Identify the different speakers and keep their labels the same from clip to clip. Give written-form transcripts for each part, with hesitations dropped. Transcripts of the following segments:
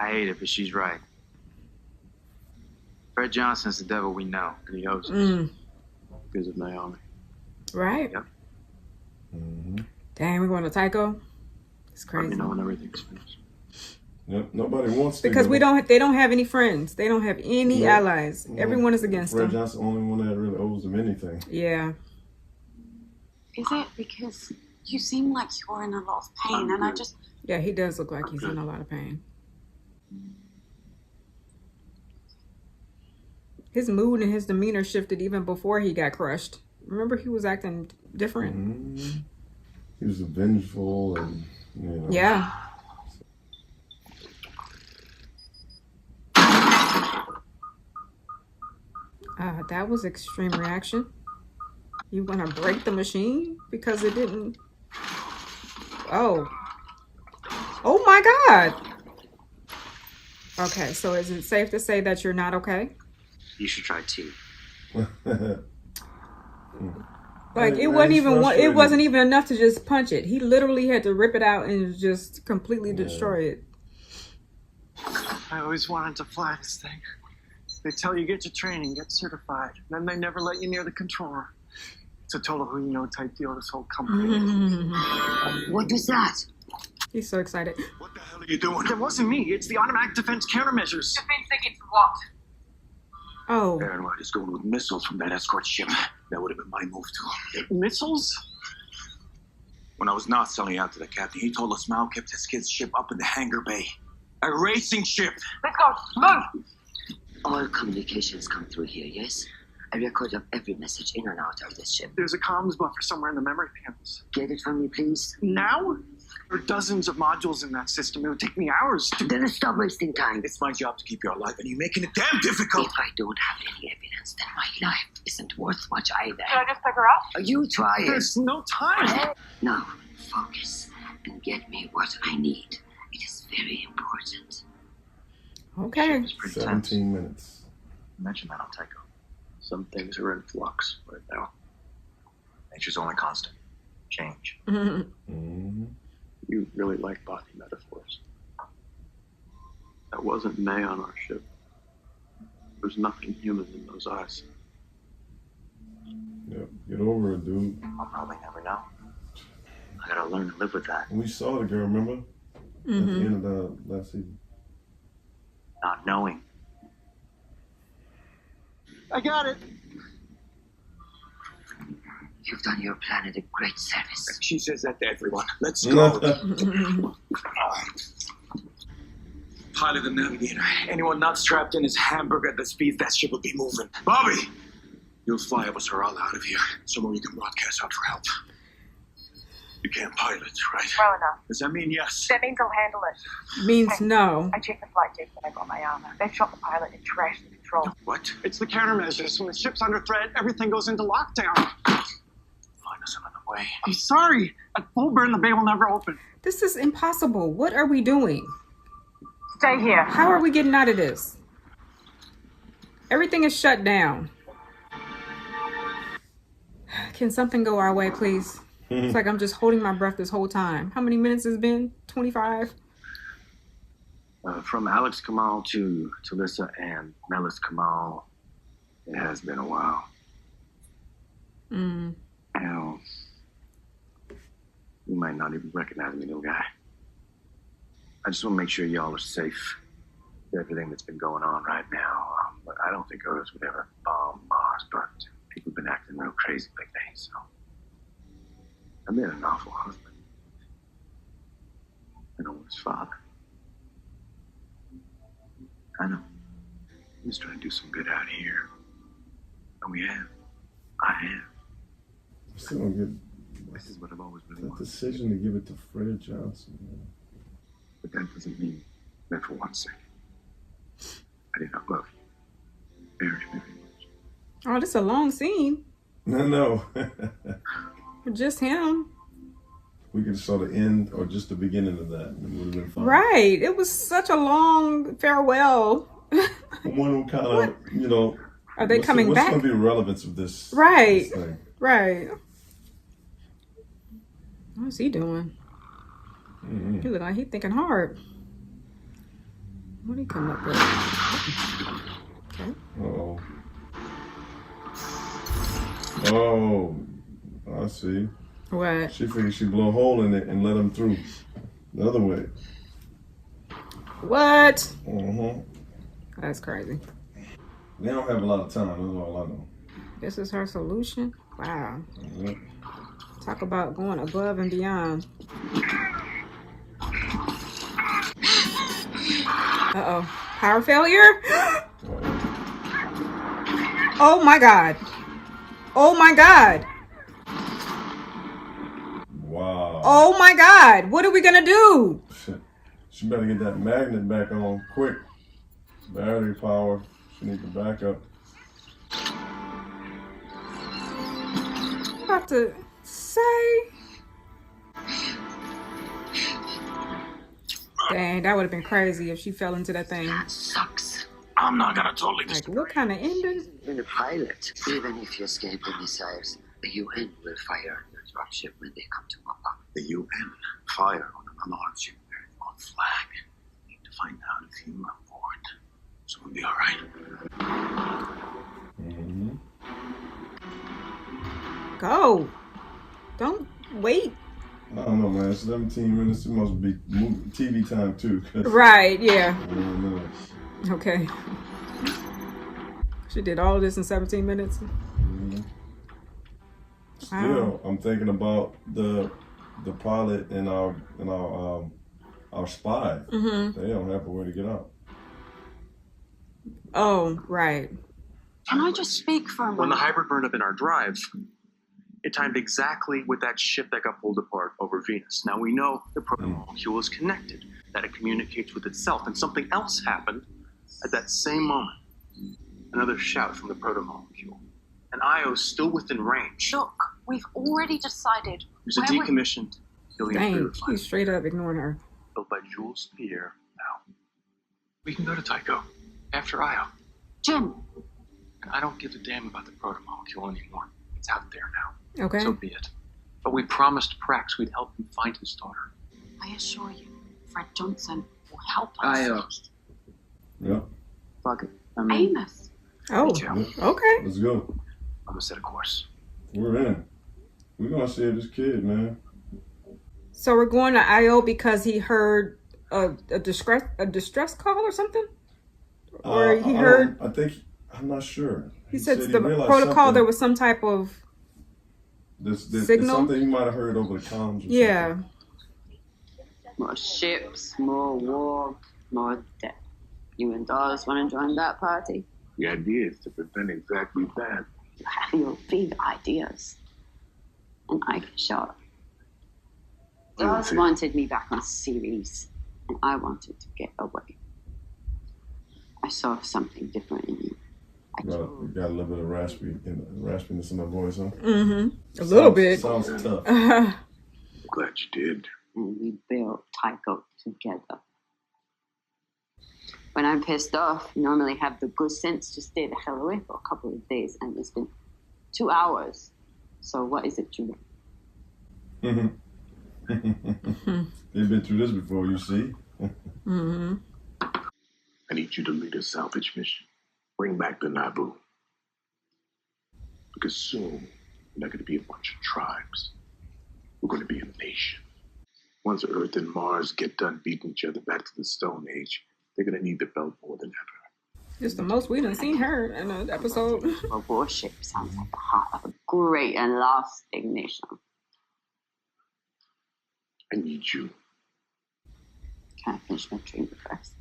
Speaker 1: I hate it, but she's right. Fred Johnson's the devil we know, and he owes us because of Naomi.
Speaker 2: Right.
Speaker 1: Yep.
Speaker 2: Dang, we're going to Tycho. It's crazy.
Speaker 1: Let me know when everything's finished.
Speaker 3: Yep. Nobody wants to.
Speaker 2: Because they don't have any friends. They don't have any allies. Everyone is against them.
Speaker 3: Fred Johnson's the only one that really owes them anything.
Speaker 2: Yeah.
Speaker 4: Is it because you seem like you're in a lot of pain, and I just...
Speaker 2: Yeah, he does look like he's in a lot of pain. His mood and his demeanor shifted even before he got crushed. Remember, he was acting different.
Speaker 3: He was vengeful and, you know.
Speaker 2: Yeah. That was extreme reaction. You want to break the machine because it didn't... Oh. Oh my God. Okay, so is it safe to say that you're not okay?
Speaker 1: You should try tea.
Speaker 2: Like it wasn't even enough to just punch it. He literally had to rip it out and just completely destroy it.
Speaker 5: I always wanted to fly this thing. They tell you get your training, get certified, then they never let you near the controller. It's a total who you know type deal, this whole company.
Speaker 6: What was that?
Speaker 2: He's so excited.
Speaker 5: What the hell are you doing? That wasn't me. It's the automatic defense countermeasures.
Speaker 6: Defense against what?
Speaker 2: Oh.
Speaker 1: Paranoid is going with missiles from that escort ship. That would have been my move too.
Speaker 5: Missiles?
Speaker 1: When I was not selling out to the captain, he told us Mal kept his kid's ship up in the hangar bay. A racing ship.
Speaker 6: Let's go. Move! All communications come through here, yes? A record of every message in and out of this ship.
Speaker 5: There's a comms buffer somewhere in the memory panels.
Speaker 6: Get it from me, please?
Speaker 5: Now? There are dozens of modules in that system. It would take me hours to...
Speaker 6: Then stop wasting time.
Speaker 1: It's my job to keep you alive, and you're making it damn difficult.
Speaker 6: If I don't have any evidence, then my life isn't worth much either.
Speaker 4: Can I just pick her up?
Speaker 6: You try it.
Speaker 5: There's no time.
Speaker 6: Now, focus and get me what I need. It is very important.
Speaker 2: Okay.
Speaker 1: It's pretty
Speaker 3: 17 minutes.
Speaker 1: Mention that on Tycho. Some things are in flux right now. Nature's only constant. Change.
Speaker 7: You really like body metaphors. That wasn't May on our ship. There's nothing human in those eyes.
Speaker 3: Yep. Get over it, dude.
Speaker 1: I'll probably never know. I gotta learn to live with that.
Speaker 3: We saw the girl, remember? At the end of the last season.
Speaker 1: Not knowing.
Speaker 5: I got it.
Speaker 6: You've done your planet a great service.
Speaker 1: She says that to everyone. Let's go. Pilot and navigator. Anyone not strapped in his hamburger at the speed that ship will be moving. Bobbie! You'll fly Avasarala out of here. Somewhere you can broadcast out for help. You can't pilot, right?
Speaker 4: Well enough.
Speaker 1: Does that mean yes?
Speaker 4: That means I'll handle it.
Speaker 2: Means no.
Speaker 4: I checked the flight deck when I got my armor. They've shot the pilot and trashed the control.
Speaker 1: What?
Speaker 5: It's the countermeasures. When the ship's under threat, everything goes into lockdown.
Speaker 1: Find us another way.
Speaker 5: I'm sorry. At full burn, the bay will never open.
Speaker 2: This is impossible. What are we doing?
Speaker 4: Stay here.
Speaker 2: How are we getting out of this? Everything is shut down. Can something go our way, please? It's like I'm just holding my breath this whole time. How many minutes has it been? 25?
Speaker 1: From Alex Kamal to Talissa and Melis Kamal, it has been a while. Now, you might not even recognize me, little guy. I just want to make sure y'all are safe with everything that's been going on right now. But I don't think Earth would ever bomb Mars, but people have been acting real crazy lately, so I've been an awful husband. And I'm his father. I know. I'm just trying to do some good out here. And we have. I have.
Speaker 3: Still don't get
Speaker 1: This is what I've always really
Speaker 3: that
Speaker 1: wanted.
Speaker 3: decision to give it to Fred Johnson. Man.
Speaker 1: But that doesn't mean that for 1 second. I did not love you. Very, very much.
Speaker 2: Oh, this is a long scene.
Speaker 3: No.
Speaker 2: Just him.
Speaker 3: We could saw the end or just the beginning of that. And it would have been fine.
Speaker 2: Right. It was such a long farewell.
Speaker 3: One kind of, you know.
Speaker 2: Are they coming
Speaker 3: what's
Speaker 2: back?
Speaker 3: What's going to be the relevance of this?
Speaker 2: Right.
Speaker 3: This thing?
Speaker 2: Right. What's he doing? He look like he's thinking hard. What did he come up with? Okay.
Speaker 3: Uh-oh. Oh, I see.
Speaker 2: What?
Speaker 3: She figured she'd blow a hole in it and let him through the other way.
Speaker 2: What?
Speaker 3: That's
Speaker 2: crazy.
Speaker 3: They don't have a lot of time, that's all I know.
Speaker 2: This is her solution? Wow.
Speaker 3: Yep.
Speaker 2: Talk about going above and beyond. Uh-oh. Power failure? Oh my God. Oh my God.
Speaker 3: Wow.
Speaker 2: Oh my God. What are we gonna do?
Speaker 3: She better get that magnet back on quick. Battery power. She needs the backup.
Speaker 2: About to say. Dang, that would have been crazy if she fell into that thing.
Speaker 6: That sucks.
Speaker 1: I'm not gonna totally
Speaker 2: Like, what kind of ending?
Speaker 6: You're a pilot. Even if you escape the missiles, the UN will fire your dropship when they come to Mapa.
Speaker 1: The UN fire on an unarmed ship bearing on flag. Need to find out if you are aboard. So we'll be all right.
Speaker 2: Go. Don't wait.
Speaker 3: I don't know, man. 17 minutes. It must be TV time, too.
Speaker 2: Right, yeah.
Speaker 3: 1 minute.
Speaker 2: Okay. She did all of this in 17 minutes.
Speaker 3: Still, I'm thinking about the pilot and our spy. They don't have a way to get out.
Speaker 2: Oh, right.
Speaker 4: Can I just speak for a moment?
Speaker 5: When the hybrid burned up in our drive, it timed exactly with that ship that got pulled apart over Venus. Now we know the protomolecule is connected, that it communicates with itself, and something else happened at that same moment. Another shout from the protomolecule. And Io's still within range.
Speaker 4: Look, we've already decided.
Speaker 5: There's a decommissioned helium
Speaker 2: Dang,
Speaker 5: refinery
Speaker 2: he's straight up ignoring her.
Speaker 5: built by Jules Pierre now. We can go to Tycho after Io.
Speaker 4: Jim.
Speaker 5: And I don't give a damn about the protomolecule anymore. It's out there now.
Speaker 2: Okay.
Speaker 5: So be it. But we promised Prax we'd help him find his daughter.
Speaker 4: I assure you, Fred Johnson will help us.
Speaker 6: Io.
Speaker 3: Yep.
Speaker 6: Fuck it.
Speaker 4: Amos.
Speaker 2: Oh, okay.
Speaker 3: Let's go.
Speaker 5: I'm gonna set a course.
Speaker 3: We're in. We're gonna save this kid, man.
Speaker 2: So we're going to IO because he heard a distress call or something? Or he heard...
Speaker 3: I'm not sure.
Speaker 2: He said the protocol, there was some type of signal.
Speaker 3: Something you might have heard over the comms.
Speaker 2: Yeah.
Speaker 6: More ships, more war, more death. You and Dawes want to join that party?
Speaker 1: The idea is to prevent exactly that.
Speaker 6: You have your big ideas. And I can show it. Dawes wanted me back on Ceres, and I wanted to get away. I saw something different in you.
Speaker 3: You got a little bit of raspiness in my voice, huh?
Speaker 2: Mm-hmm. A little bit.
Speaker 3: Sounds tough.
Speaker 1: I'm glad you did.
Speaker 6: And we built Tycho together. When I'm pissed off, I normally have the good sense to stay the hell away for a couple of days, and it's been 2 hours. So what is it, Julie?
Speaker 3: They've been through this before, you see.
Speaker 1: I need you to lead a salvage mission. Bring back the Naboo. Because soon, we're not going to be a bunch of tribes. We're going to be a nation. Once Earth and Mars get done beating each other back to the Stone Age, they're going to need the belt more than ever.
Speaker 2: It's the most we done seen her in an episode.
Speaker 6: A warship sounds like the heart of a great and lasting nation.
Speaker 1: I need you.
Speaker 6: Can I finish my drink first?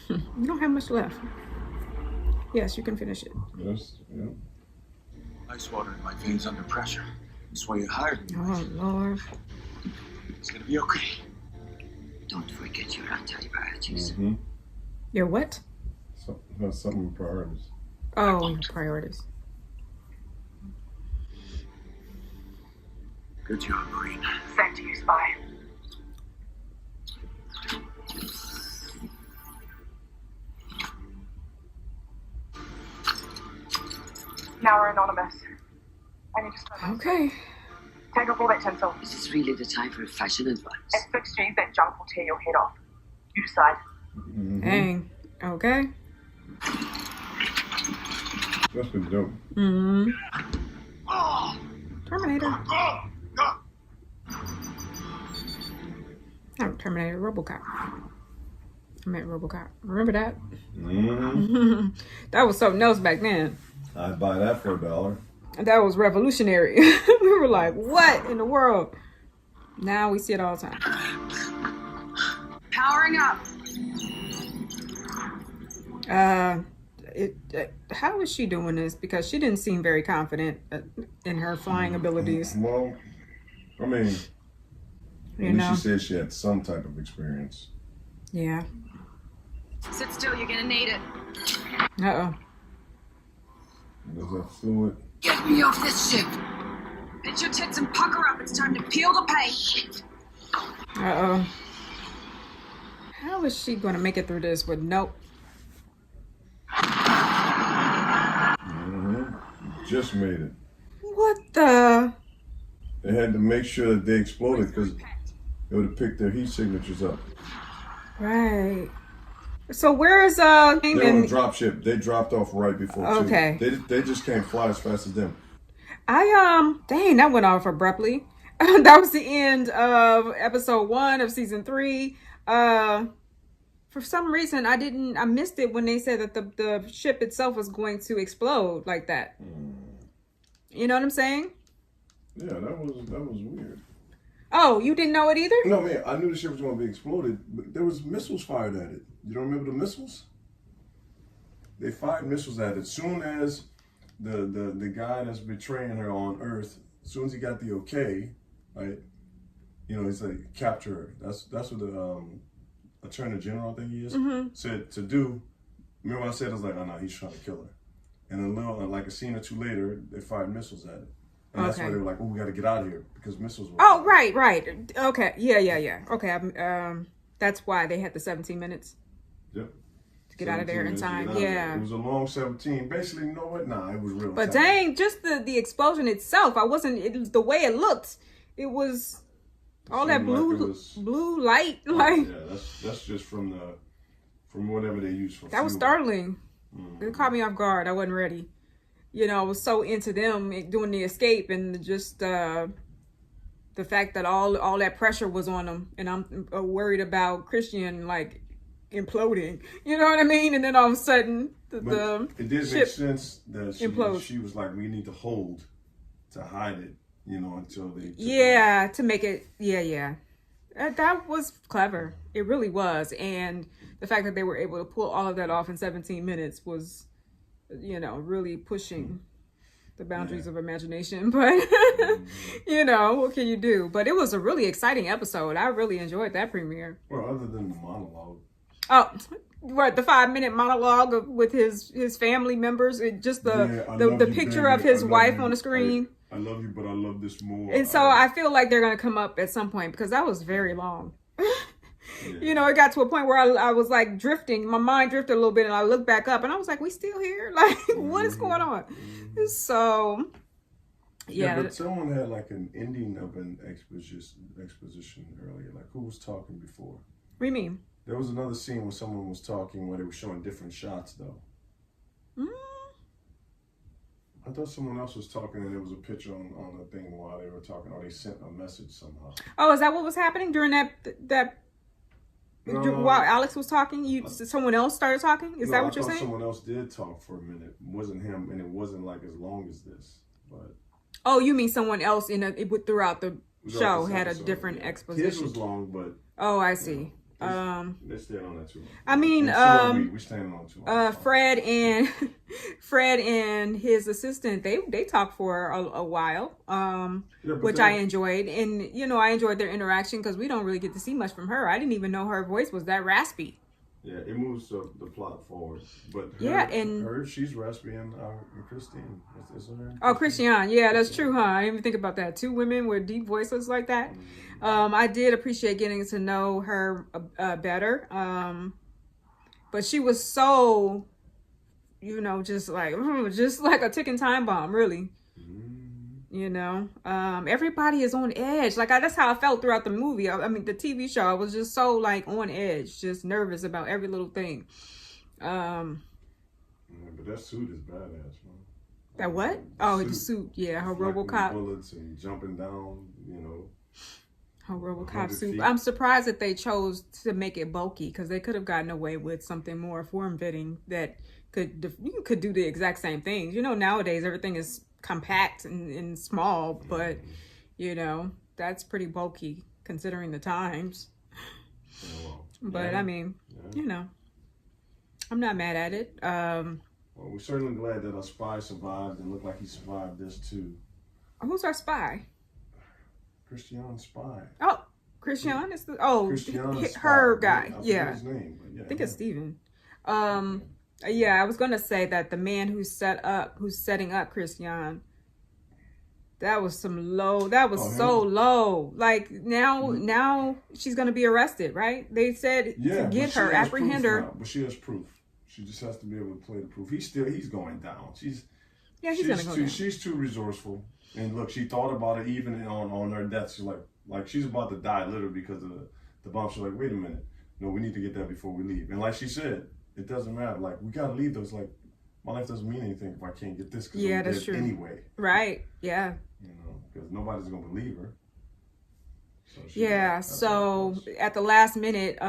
Speaker 2: You don't have much left. Yes, you can finish it.
Speaker 3: Yes, yeah.
Speaker 1: Ice water in my veins under pressure. That's why you hired me.
Speaker 2: Oh, Lord.
Speaker 1: It's going to be okay.
Speaker 6: Don't forget your antibiotics.
Speaker 2: Your what?
Speaker 3: Some priorities.
Speaker 2: Oh, priorities.
Speaker 1: Good job, Marine.
Speaker 8: Sent to you, spy. Now we're anonymous. I need to start.
Speaker 2: Okay.
Speaker 8: Take off all that tinsel.
Speaker 6: Is this really the time for a fashion advance?
Speaker 8: At 6Gs, that junk will tear your head off. You decide.
Speaker 3: Mm-hmm.
Speaker 2: Dang. Okay.
Speaker 3: That's been dope.
Speaker 2: Mm-hmm. Terminator. Oh, Terminator, RoboCop. I meant RoboCop. Remember that?
Speaker 3: Mm-hmm.
Speaker 2: That was something else back then.
Speaker 3: I'd buy that for $1.
Speaker 2: That was revolutionary. We were like, what in the world? Now we see it all the time.
Speaker 6: Powering up.
Speaker 2: How is she doing this? Because she didn't seem very confident in her flying abilities.
Speaker 3: Well, I mean,
Speaker 2: You know?
Speaker 3: she said she had some type of experience.
Speaker 2: Yeah.
Speaker 6: Sit still, you're gonna need it.
Speaker 2: Uh-oh.
Speaker 3: Does that fluid?
Speaker 6: Get me off this ship. Pinch your tits and pucker up. It's time to peel the paint.
Speaker 2: Uh-oh. How is she going to make it through this with nope?
Speaker 3: Mm-hmm. Just made it.
Speaker 2: What the?
Speaker 3: They had to make sure that they exploded because they would have picked their heat signatures up.
Speaker 2: Right. So where is
Speaker 3: They're on a drop ship. They dropped off right before.
Speaker 2: Okay.
Speaker 3: They just can't fly as fast as them.
Speaker 2: Dang, that went off abruptly. That was the end of episode 1 of season 3. For some reason, I missed it when they said that the ship itself was going to explode like that. You know what I'm saying?
Speaker 3: Yeah, that was weird.
Speaker 2: Oh, you didn't know it either?
Speaker 3: No, man, I knew the ship was going to be exploded, but there was missiles fired at it. You don't remember the missiles? They fired missiles at it. As soon as the guy that's betraying her on Earth, as soon as he got the okay, right? You know, he's like, capture her. That's what the Attorney General, I think he is, said to do. Remember what I said? I was like, oh no, he's trying to kill her. And a little, like a scene or two later, they fired missiles at it. And that's why they were like, oh, we got to get out of here because missiles were.
Speaker 2: Oh, right. Okay. Yeah. Okay. That's why they had the 17 minutes.
Speaker 3: Yep.
Speaker 2: To get out of there in time. Yeah.
Speaker 3: It was a long 17. Basically, you know what? Nah, it was real.
Speaker 2: But dang, just the explosion itself, the way it looked, it was all that blue light. Like,
Speaker 3: yeah, that's just from whatever they used for
Speaker 2: that was startling. It caught me off guard. I wasn't ready. You know, I was so into them doing the escape and just the fact that all that pressure was on them, and I'm worried about Christian like imploding. You know what I mean? And then all of a sudden, the
Speaker 3: it did make sense that she was like, we need to hold to hide it, you know, until they.
Speaker 2: To make it. Yeah. That was clever. It really was, and the fact that they were able to pull all of that off in 17 minutes was, you know, really pushing the boundaries of imagination. But, you know, what can you do? But it was a really exciting episode. I really enjoyed that premiere.
Speaker 3: Well, other than the monologue.
Speaker 2: Oh, what, the 5-minute monologue with his family members, just the picture of his wife on the screen.
Speaker 3: I love you, but I love this more.
Speaker 2: And so I feel like they're going to come up at some point because that was very long. You know, it got to a point where I was like drifting. My mind drifted a little bit and I looked back up and I was like, we still here? Like, what is going on? So, yeah.
Speaker 3: But someone had like an ending of an exposition earlier. Like, who was talking before?
Speaker 2: What do you mean?
Speaker 3: There was another scene where someone was talking where they were showing different shots, though. I thought someone else was talking and there was a picture on the thing while they were talking, or they sent a message somehow.
Speaker 2: Oh, is that what was happening during that while Alex was talking? Someone else started talking? Is that what you're saying?
Speaker 3: Someone else did talk for a minute. It wasn't him, and it wasn't like as long as this. But
Speaker 2: oh, you mean someone else throughout the show had a different exposition?
Speaker 3: His was long, but
Speaker 2: oh, I see.
Speaker 3: They stayed on that too long.
Speaker 2: I mean,
Speaker 3: we staying on too long.
Speaker 2: Fred and his assistant, they talked for a while, which I enjoyed, and you know, I enjoyed their interaction because we don't really get to see much from her. I didn't even know her voice was that raspy.
Speaker 3: Yeah, it moves the plot forward, but she's raspy and Christine. Is her?
Speaker 2: Oh, Christiane, yeah, that's true, huh? I didn't even think about that. 2 women with deep voices like that. I did appreciate getting to know her better, but she was so, you know, just like a ticking time bomb, really. you know. Everybody is on edge. Like, that's how I felt throughout the movie. I mean, the TV show, I was just so, like, on edge, just nervous about every little thing.
Speaker 3: Yeah, but that suit is badass, man.
Speaker 2: That what? The suit. Yeah, her RoboCop.
Speaker 3: Bullets and jumping down, you know.
Speaker 2: Her RoboCop suit. I'm surprised that they chose to make it bulky, because they could have gotten away with something more form-fitting that you could do the exact same things. You know, nowadays everything is compact and small, but you know, that's pretty bulky considering the times. But I mean, you know, I'm not mad at it.
Speaker 3: Well, we're certainly glad that our spy survived and looked like he survived this too.
Speaker 2: Who's our spy?
Speaker 3: Christian's spy.
Speaker 2: Oh, Christian is
Speaker 3: Christiana's
Speaker 2: her
Speaker 3: spy.
Speaker 2: guy.
Speaker 3: Yeah. His name, but
Speaker 2: I think it's Steven. Yeah, I was gonna say that the man who's setting up Christian, that was some low. That was so low. Like now she's gonna be arrested, right? They said to get her, apprehend her.
Speaker 3: But she has proof. She just has to be able to play the proof. He's going down. He's
Speaker 2: gonna go down.
Speaker 3: She's too resourceful. And look, she thought about it even on her death. She's like she's about to die literally because of the bomb. She's like, wait a minute, no, we need to get that before we leave. And like she said, it doesn't matter. Like, we gotta leave those. Like, my life doesn't mean anything if I can't get this. Cause I'm
Speaker 2: that's
Speaker 3: dead
Speaker 2: true.
Speaker 3: Anyway.
Speaker 2: Right. Yeah.
Speaker 3: You know, because nobody's gonna believe her.
Speaker 2: So at the last minute,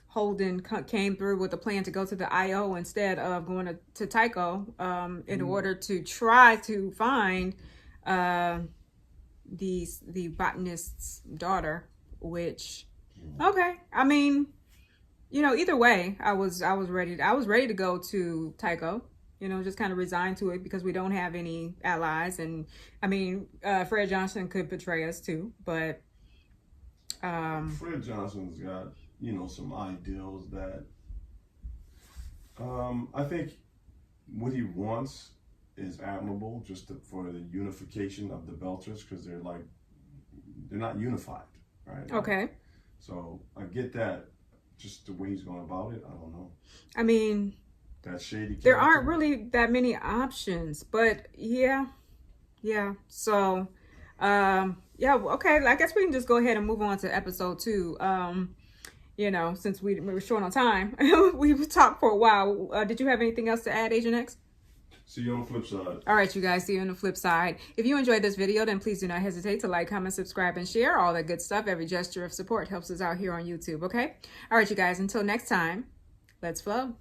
Speaker 2: Holden came through with a plan to go to the IO instead of going to Tycho in order to try to find the botanist's daughter, which, okay. I mean, you know, either way, I was ready to go to Tycho, you know, just kind of resign to it because we don't have any allies. And I mean, Fred Johnson could betray us too, but
Speaker 3: Fred Johnson's got, you know, some ideals that I think what he wants is admirable, just for the unification of the Belters, because they're not unified, right?
Speaker 2: Okay.
Speaker 3: So I get that. Just the way he's going about it, I don't know.
Speaker 2: I mean,
Speaker 3: that shady character.
Speaker 2: There aren't really that many options, but yeah. So, okay. I guess we can just go ahead and move on to episode 2. You know, since we were short on time, we've talked for a while. Did you have anything else to add, Agent X?
Speaker 3: See you on the flip side.
Speaker 2: All right, you guys, see you on the flip side. If you enjoyed this video, then please do not hesitate to like, comment, subscribe, and share. All that good stuff. Every gesture of support helps us out here on YouTube, okay? All right, you guys, until next time, let's flow.